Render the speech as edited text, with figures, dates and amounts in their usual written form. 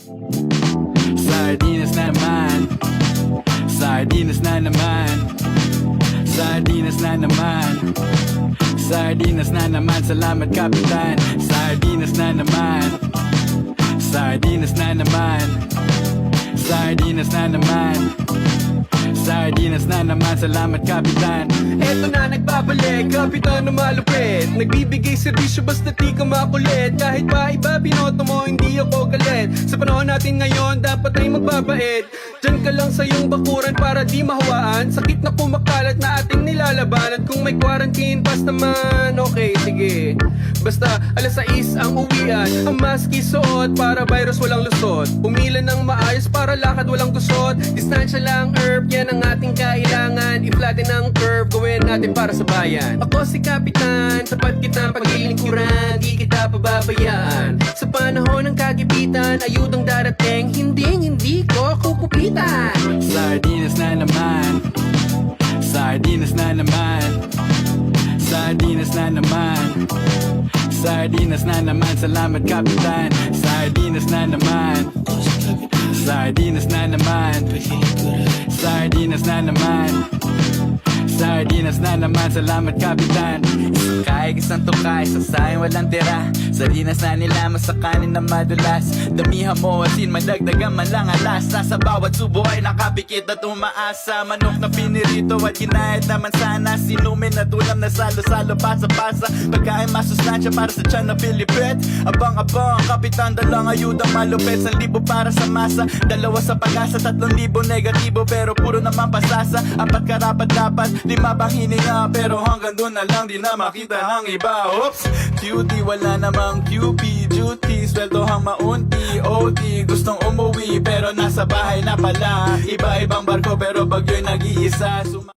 Sardinas na naman. Sardinas na naman. Sardinas na naman. Sardinas na naman. Salamat kapitan. Sardinas na naman. Sardinas na naman. Sardinas na naman. Sardinas na naman. Salamat kapitan. Eto na nagbabalik, kapitan na malupit. Nagbibigay serbisyo basta di ka makulit. Kahit pa iba binoto mo, hindi ako galit. Sa panahon natin ngayon, dapat ay magbabait. Diyan ka lang sa iyong bakuran para di mahawaan. Sakit na kumakalat na ating nilalaban. At kung may quarantine pass naman, okay, sige. Basta alas 6 ang uwian. Ang maski suot para virus walang lusot. Pumila ng maayos para lakad walang gusot. Distansya lang herb, yan ang ating kailangan. I-flatten ang curve, gawin natin para sa bayan. Ako si Kapitan, tapat kitang paglilingkuran. Di kita pababayaan. Sa panahon ng kagipitan, ayudang darating. Hindi ko kukupitan. Sardinas na naman. Sardinas na naman. Sardinas na naman. Sardinas na naman. Salamat kapitan. Sardinas na naman. Sardinas na naman. Sardinas na naman. Sardinas na naman. Salamat kapitan. Kahit isang tukay, sa sayang walang tira. Sardinas na nila, masakanin na madulas. Damihan mo asin, madagdagan man lang alas. Nasa bawat subo ay nakapikit at umaasa. Manok na pinirito at ginahit naman sana. Sinumin at ulam na salo-salo, pasa-pasa. Pagkain masustansya para sa tiyan na pilipit. Abang-abang, kapitan, dalang ayudang malupit. 1,000 para sa masa, 2 sa pag-asa, 3,000 negatibo pero puro naman pasasa. 4 karapat-dapat, 5 bang hininga. Pero hanggang doon na lang, di na makita ng iba. Oops, cutie, wala namang QP duty. Sweldohang maunti, OT. Gustong umuwi pero nasa bahay na pala. Iba-ibang barko pero bagyo'y nag-iisa.